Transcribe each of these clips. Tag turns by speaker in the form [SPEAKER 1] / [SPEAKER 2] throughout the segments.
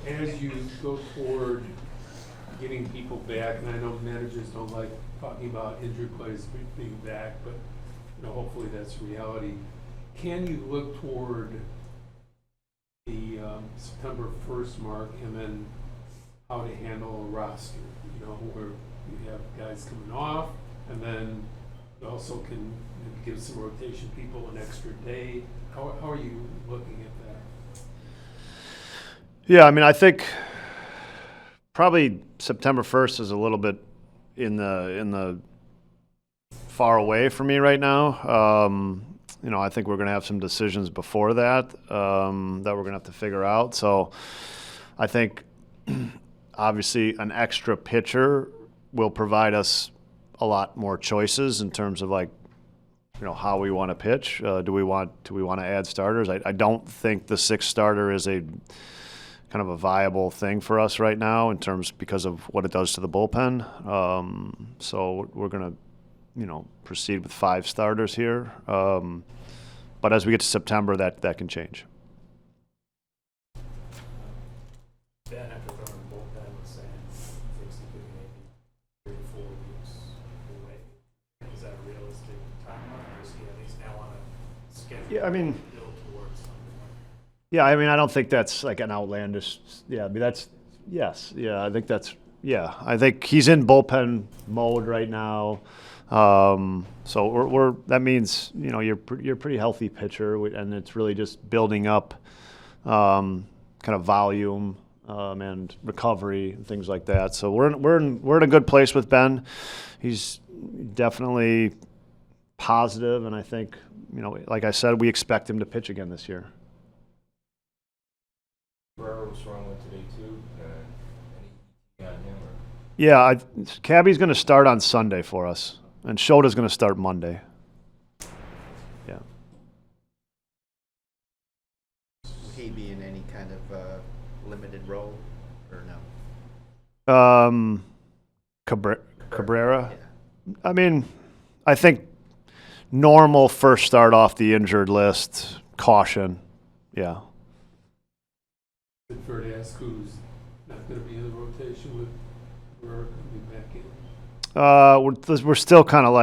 [SPEAKER 1] as you go toward getting people back, and I know managers don't like talking about injured players being back, but hopefully that's reality. Can you look toward the September 1st mark and then how to handle a roster? Where you have guys coming off, and then you also can give some rotation people an extra day. How are you looking at that?
[SPEAKER 2] Yeah, I mean, I think probably September 1st is a little bit in the far away for me right now. I think we're going to have some decisions before that that we're going to have to figure out. So I think obviously an extra pitcher will provide us a lot more choices in terms of how we want to pitch. Do we want to add starters? I don't think the sixth starter is a kind of a viable thing for us right now because of what it does to the bullpen. So we're going to proceed with 5 starters here. But as we get to September, that can change.
[SPEAKER 3] Ben, after throwing the bullpen, was saying he thinks he could maybe 3 to 4 weeks away. Is that a realistic timeline, or is he at least now on a schedule to build towards something like that?
[SPEAKER 2] Yeah, I mean, I don't think that's like an outlandish. Yeah, I mean, yes. Yeah, I think I think he's in bullpen mode right now. So that means you're a pretty healthy pitcher, and it's really just building up kind of volume and recovery and things like that. So we're in a good place with Ben. He's definitely positive, and I think like I said, we expect him to pitch again this year.
[SPEAKER 4] Cabrera was wrong with today too. Any on him? Or?
[SPEAKER 2] Yeah, Cabby's going to start on Sunday for us. And Shota's going to start Monday. Yeah.
[SPEAKER 5] Will he be in any kind of limited role or
[SPEAKER 2] no? Cabrera?
[SPEAKER 5] Yeah.
[SPEAKER 2] I mean, I think normal first start off the injured list, caution. Yeah.
[SPEAKER 1] Is it fair to ask who's not going to be in the rotation with Cabrera coming back in?
[SPEAKER 2] We're still kind of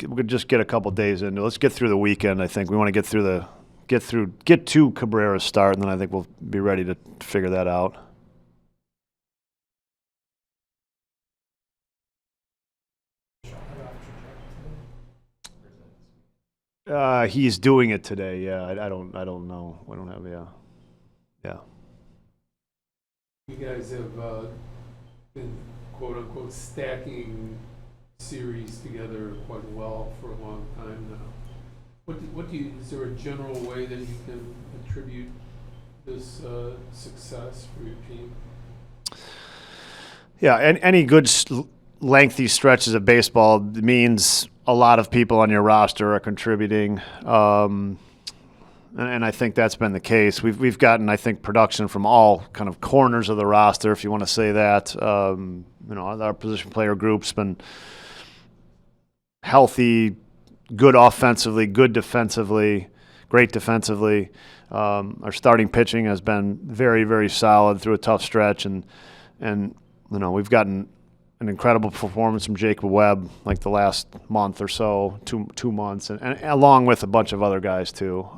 [SPEAKER 2] we could just get a couple days into. Let's get through the weekend. I think we want to get to Cabrera's start, and then I think we'll be ready to figure that out. He's doing it today. Yeah, I don't know. We don't have. Yeah.
[SPEAKER 1] You guys have been quote unquote stacking series together quite well for a long time now. Is there a general way that you can attribute this success for your team?
[SPEAKER 2] Yeah, any good lengthy stretches of baseball means a lot of people on your roster are contributing, and I think that's been the case. We've gotten, I think, production from all kind of corners of the roster, if you want to say that. Our position player group's been healthy, good offensively, good defensively, great defensively. Our starting pitching has been very, very solid through a tough stretch, and we've gotten an incredible performance from Jacob Webb like the last month or so, two months, and along with a bunch of other guys too.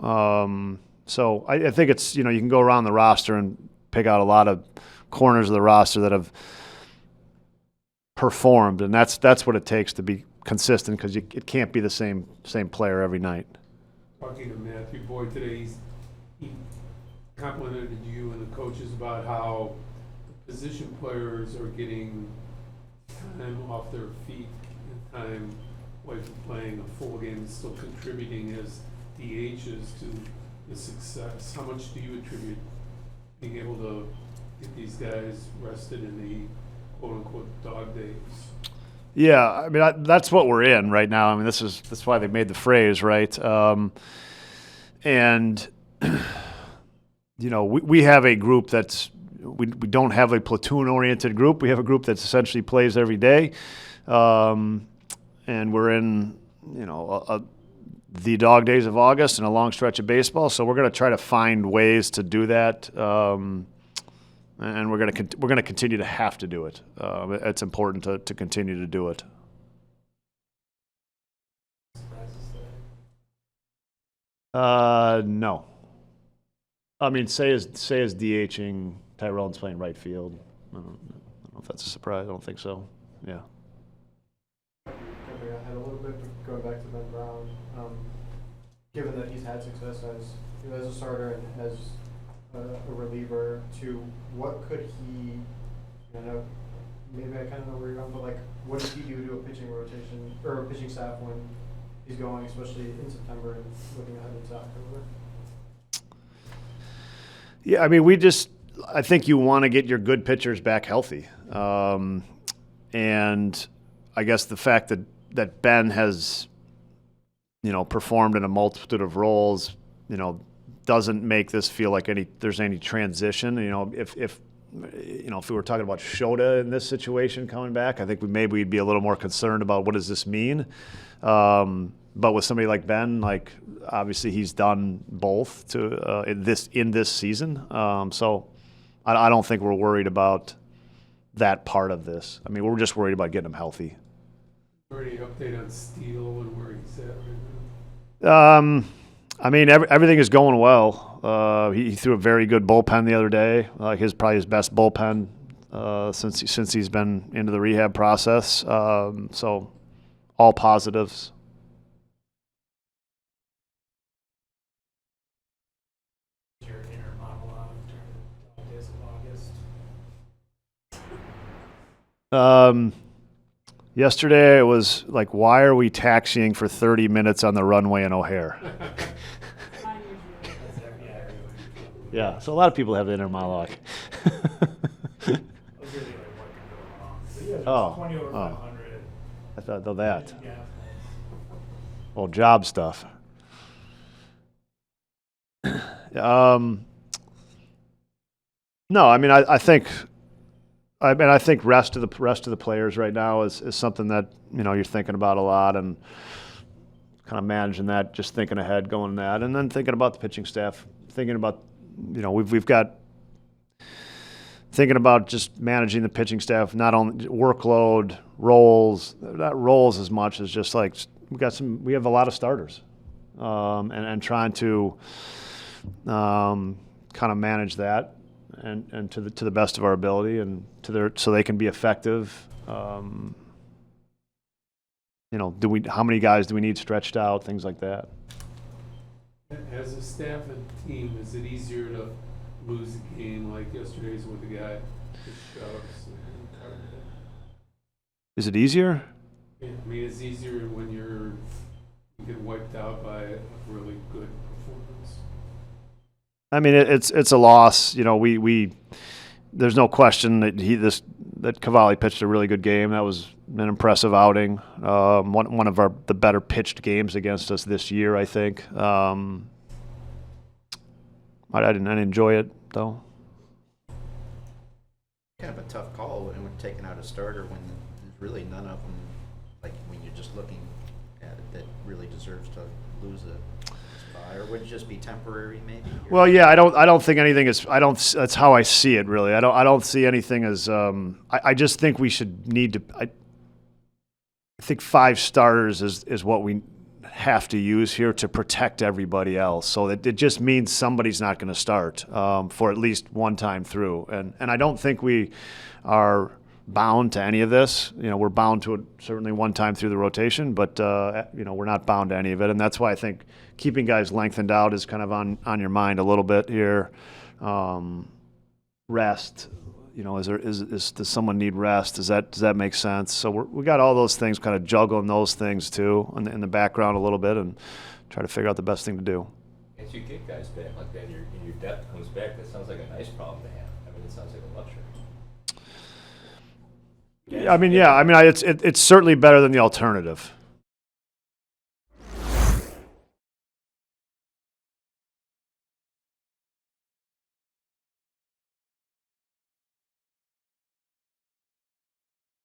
[SPEAKER 2] So I think it's you can go around the roster and pick out a lot of corners of the roster that have performed, and that's what it takes to be consistent, because it can't be the same player every night.
[SPEAKER 1] Talking to Matthew Boyd today, he complimented you and the coaches about how the position players are getting time off their feet and time away from playing a full game and still contributing as DHs to the success. How much do you attribute being able to get these guys rested in the quote-unquote dog days?
[SPEAKER 2] Yeah, I mean that's what we're in right now. I mean that's why they made the phrase, right? And we have a group that's we don't have a platoon-oriented group. We have a group that essentially plays every day, and we're in the dog days of August and a long stretch of baseball. So we're going to try to find ways to do that. and we're gonna continue to have to do it. It's important to continue to do it.
[SPEAKER 3] Surprises
[SPEAKER 2] No. I mean, say is DHing, Tyrone's playing right field. I don't know if that's a surprise. I don't think so. Yeah.
[SPEAKER 6] Jumping ahead a little bit, but going back to Ben Brown, given that he's had success as a starter and as a reliever, to what could he, I know, maybe I kind of know where you're going, but like, what does he do to a pitching rotation or a pitching staff when he's going, especially in September and looking ahead into October?
[SPEAKER 2] Yeah, I mean, I think you want to get your good pitchers back healthy. And I guess the fact that Ben has, performed in a multitude of roles, doesn't make this feel like there's any transition. If we were talking about Shota in this situation coming back, I think maybe we'd be a little more concerned about what does this mean. But with somebody like Ben, obviously he's done both in this season. So I don't think we're worried about that part of this. I mean, we're just worried about getting him healthy.
[SPEAKER 1] Already update on Steele and where he's at right now?
[SPEAKER 2] I mean, everything is going well. He threw a very good bullpen the other day. Probably his best bullpen since he's been into the rehab process. So all positives.
[SPEAKER 3] your inner monologue during the days of August?
[SPEAKER 2] Yesterday it was like, why are we taxiing for 30 minutes on the runway in O'Hare? Yeah, so a lot of people have the inner monologue.
[SPEAKER 3] I was really like, what could go wrong? So yeah,
[SPEAKER 2] Oh,
[SPEAKER 3] 20 over
[SPEAKER 2] oh.
[SPEAKER 3] 500.
[SPEAKER 2] I thought that.
[SPEAKER 3] Yeah.
[SPEAKER 2] Well, job stuff. No, I mean, I think rest of the players right now is something that you're thinking about a lot, and kind of managing that, just thinking ahead, going that, and then thinking about the pitching staff, thinking about we've got thinking about just managing the pitching staff, not only workload, roles, not roles as much as just like we have a lot of starters, and trying to kind of manage that. And to the best of our ability, and so they can be effective. How many guys do we need stretched out? Things like that.
[SPEAKER 1] As a staff and team, is it easier to lose a game like yesterday's with the guy that shoves?
[SPEAKER 2] Is it easier?
[SPEAKER 1] I mean, it's easier when you get wiped out by a really good performance.
[SPEAKER 2] I mean, it's a loss. There's no question that Cavalli pitched a really good game. That was an impressive outing. One of the better pitched games against us this year, I think. I didn't enjoy it though.
[SPEAKER 5] Kind of a tough call when we're taking out a starter when there's really none of them, like when you're just looking at it, that really deserves to lose a spot, or would it just be temporary maybe?
[SPEAKER 2] Well, yeah, I don't think anything is. That's how I see it, really. I don't see anything as. I just think we should need to. I think 5 starters is what we have to use here to protect everybody else. So it just means somebody's not going to start for at least one time through, and I don't think we are bound to any of this. We're bound to it certainly one time through the rotation, but we're not bound to any of it, and that's why I think keeping guys lengthened out is kind of on your mind a little bit here. Rest, does someone need rest? Does that make sense? So we got all those things, kind of juggling those things too in the background a little bit, and try to figure out the best thing to do.
[SPEAKER 4] As you get guys back like that, and your depth comes back, that sounds like a nice problem to have. I mean, it sounds like a luxury.
[SPEAKER 2] I mean, it's certainly better than the alternative.